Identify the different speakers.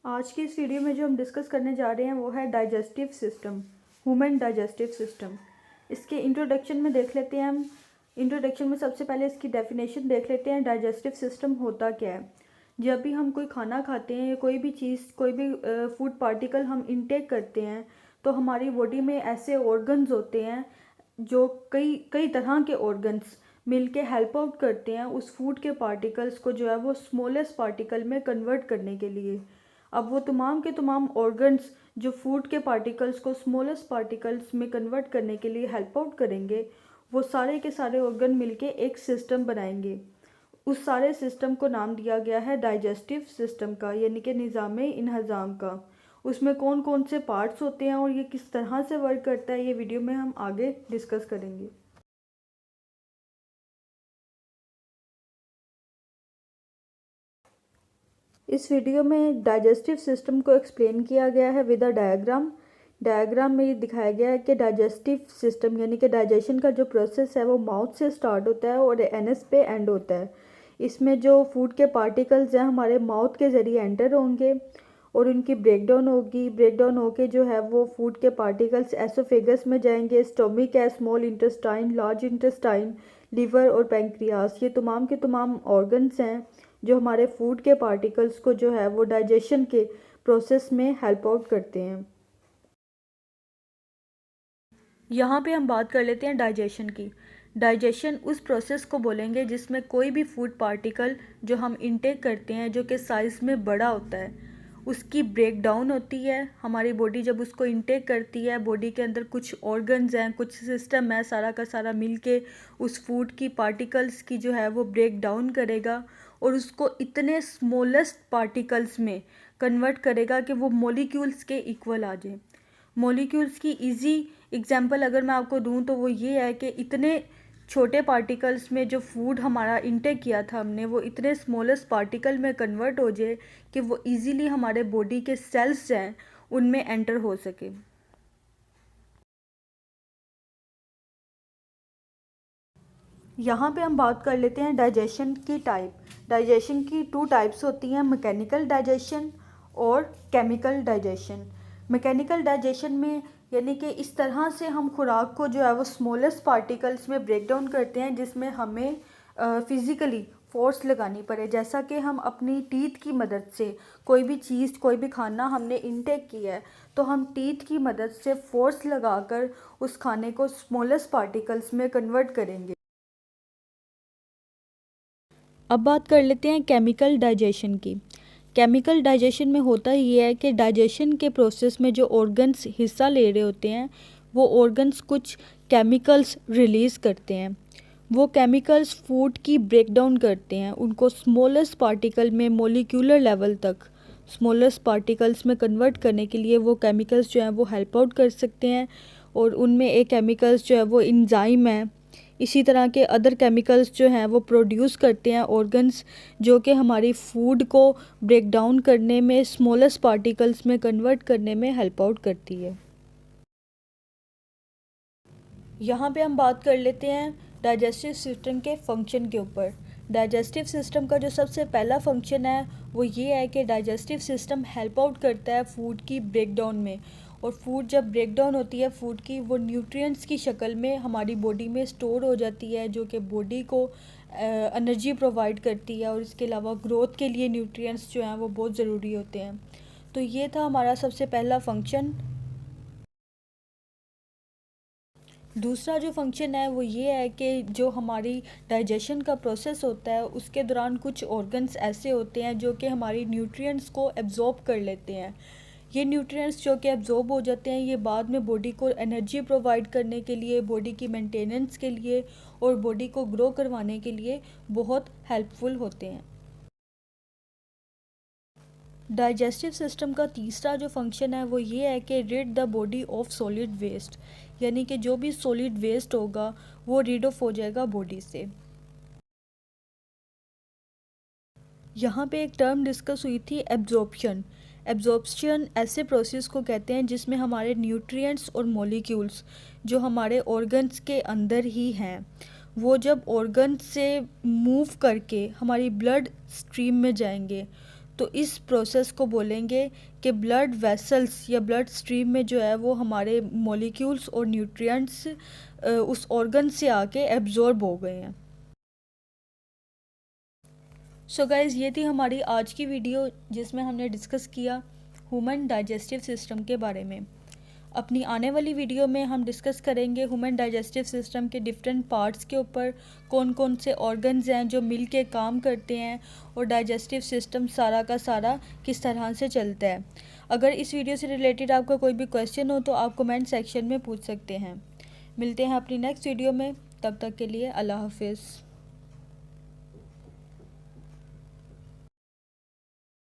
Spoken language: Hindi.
Speaker 1: आज की इस वीडियो में जो हम डिस्कस करने जा रहे हैं वो है digestive system, human digestive system. इसके इंट्रोडक्शन में देख लेते हैं हम। इंट्रोडक्शन में सबसे पहले इसकी डेफिनेशन देख लेते हैं, डाइजेस्टिव सिस्टम होता क्या है। जब भी हम कोई खाना खाते हैं या कोई भी चीज़, कोई भी फूड पार्टिकल हम इनटेक करते हैं तो हमारी बॉडी में ऐसे ऑर्गन्स होते हैं जो कई कई तरह के ऑर्गन्स मिलके हेल्प आउट करते हैं उस फूड के पार्टिकल्स को जो है वो स्मॉलेस्ट पार्टिकल में कन्वर्ट करने के लिए। अब वो तमाम के तमाम ऑर्गन्स जो फूड के पार्टिकल्स को स्मॉलेस्ट पार्टिकल्स में कन्वर्ट करने के लिए हेल्प आउट करेंगे, वो सारे के सारे ऑर्गन मिलके एक सिस्टम बनाएंगे। उस सारे सिस्टम को नाम दिया गया है डाइजेस्टिव सिस्टम का, यानी कि निज़ाम इंहज़ाम का। उसमें कौन कौन से पार्ट्स होते हैं और ये किस तरह से वर्क करता है, ये वीडियो में हम आगे डिस्कस करेंगे। इस वीडियो में डाइजेस्टिव सिस्टम को एक्सप्लेन किया गया है विद अ डायग्राम। डायग्राम में ये दिखाया गया है कि डाइजेस्टिव सिस्टम यानी कि डाइजेशन का जो प्रोसेस है वो माउथ से स्टार्ट होता है और एनएस पे एंड होता है। इसमें जो फूड के पार्टिकल्स हैं हमारे माउथ के ज़रिए एंटर होंगे और उनकी ब्रेकडाउन होगी। ब्रेकडाउन होके जो है वो फूड के पार्टिकल्स एसोफेगस में जाएंगे। स्टोमिक है, small intestine, large intestine, liver और पैंक्रियास, ये तमाम के तमाम ऑर्गन्स हैं जो हमारे फूड के पार्टिकल्स को जो है वो डाइजेशन के प्रोसेस में हेल्प आउट करते हैं। यहाँ पे हम बात कर लेते हैं डाइजेशन की। डाइजेशन उस प्रोसेस को बोलेंगे जिसमें कोई भी फूड पार्टिकल जो हम इनटेक करते हैं जो कि साइज़ में बड़ा होता है, उसकी ब्रेक डाउन होती है। हमारी बॉडी जब उसको इनटेक करती है, बॉडी के अंदर कुछ ऑर्गन्स हैं, कुछ सिस्टम है, सारा का सारा मिलके उस फूड की पार्टिकल्स की जो है वो ब्रेक डाउन करेगा और उसको इतने स्मॉलेस्ट पार्टिकल्स में कन्वर्ट करेगा कि वो मॉलिक्यूल्स के इक्वल आ जाए। मॉलिक्यूल्स की इजी एग्जांपल अगर मैं आपको दूं तो वो ये है कि इतने छोटे पार्टिकल्स में जो फूड हमारा इंटेक किया था हमने, वो इतने स्मॉलेस्ट पार्टिकल में कन्वर्ट हो जाए कि वो इजीली हमारे बॉडी के सेल्स हैं उनमें एंटर हो सके। यहाँ पे हम बात कर लेते हैं डाइजेशन की टाइप। डाइजेशन की टू टाइप्स होती हैं, मैकेनिकल डाइजेशन और केमिकल डाइजेशन। मैकेनिकल डाइजेशन में यानी कि इस तरह से हम खुराक को जो है वो स्मॉलेस्ट पार्टिकल्स में ब्रेक डाउन करते हैं जिसमें हमें फिज़िकली फोर्स लगानी पड़े। जैसा कि हम अपनी टीथ की मदद से कोई भी चीज़, कोई भी खाना हमने इनटेक किया है तो हम टीथ की मदद से फोर्स लगाकर उस खाने को स्मॉलेस्ट पार्टिकल्स में कन्वर्ट करेंगे। अब बात कर लेते हैं केमिकल डाइजेशन की। केमिकल डाइजेशन में होता ये है कि डाइजेशन के प्रोसेस में जो ऑर्गन्स हिस्सा ले रहे होते हैं वो ऑर्गन्स कुछ केमिकल्स रिलीज़ करते हैं। वो केमिकल्स फूड की ब्रेकडाउन करते हैं, उनको स्मॉलेस्ट पार्टिकल में मॉलिक्यूलर लेवल तक स्मॉलेस्ट पार्टिकल्स में कन्वर्ट करने के लिए वो केमिकल्स जो हैं वो हेल्प आउट कर सकते हैं। और उनमें एक केमिकल्स जो है वो एंजाइम है। इसी तरह के अदर केमिकल्स जो हैं वो प्रोड्यूस करते हैं ऑर्गन्स, जो कि हमारी फूड को ब्रेक डाउन करने में, स्मॉलेस्ट पार्टिकल्स में कन्वर्ट करने में हेल्प आउट करती है। यहाँ पे हम बात कर लेते हैं डाइजेस्टिव सिस्टम के फंक्शन के ऊपर। डाइजेस्टिव सिस्टम का जो सबसे पहला फंक्शन है वो ये है कि डाइजेस्टिव सिस्टम हेल्प आउट करता है फूड की ब्रेक डाउन में। और फूड जब ब्रेक डाउन होती है फूड की, वो न्यूट्रिएंट्स की शक्ल में हमारी बॉडी में स्टोर हो जाती है, जो कि बॉडी को एनर्जी प्रोवाइड करती है। और इसके अलावा ग्रोथ के लिए न्यूट्रिएंट्स जो हैं वो बहुत ज़रूरी होते हैं। तो ये था हमारा सबसे पहला फंक्शन। दूसरा जो फंक्शन है वो ये है कि जो हमारी डाइजेशन का प्रोसेस होता है उसके दौरान कुछ ऑर्गन्स ऐसे होते हैं जो कि हमारी न्यूट्रिएंट्स को एब्जॉर्ब कर लेते हैं। ये न्यूट्रिएंट्स जो कि एब्जॉर्ब हो जाते हैं ये बाद में बॉडी को एनर्जी प्रोवाइड करने के लिए, बॉडी की मेंटेनेंस के लिए और बॉडी को ग्रो करवाने के लिए बहुत हेल्पफुल होते हैं। डाइजेस्टिव सिस्टम का तीसरा जो फंक्शन है वो ये है कि rid the body of solid waste, यानी कि जो भी सॉलिड वेस्ट होगा वो रिड ऑफ हो जाएगा बॉडी से। यहाँ पे एक टर्म डिस्कस हुई थी एब्जॉर्प्शन। एब्जॉर्प्शन ऐसे प्रोसेस को कहते हैं जिसमें हमारे न्यूट्रिएंट्स और मॉलिक्यूल्स जो हमारे ऑर्गन्स के अंदर ही हैं, वो जब ऑर्गन से मूव करके हमारी ब्लड स्ट्रीम में जाएंगे तो इस प्रोसेस को बोलेंगे कि ब्लड वेसल्स या ब्लड स्ट्रीम में जो है वो हमारे मॉलिक्यूल्स और न्यूट्रिएंट्स उस ऑर्गन से आके एब्जॉर्ब हो गए हैं। सो गाइज़, ये थी हमारी आज की वीडियो जिसमें हमने डिस्कस किया ह्यूमन डाइजेस्टिव सिस्टम के बारे में। अपनी आने वाली वीडियो में हम डिस्कस करेंगे ह्यूमन डाइजेस्टिव सिस्टम के डिफरेंट पार्ट्स के ऊपर, कौन कौन से ऑर्गन्स हैं जो मिल के काम करते हैं और डाइजेस्टिव सिस्टम सारा का सारा किस तरह से चलता है। अगर इस वीडियो से रिलेटेड आपका कोई भी क्वेश्चन हो तो आप कमेंट सेक्शन में पूछ सकते हैं। मिलते हैं अपनी नेक्स्ट वीडियो में, तब तक के लिए अल्लाह हाफिज़।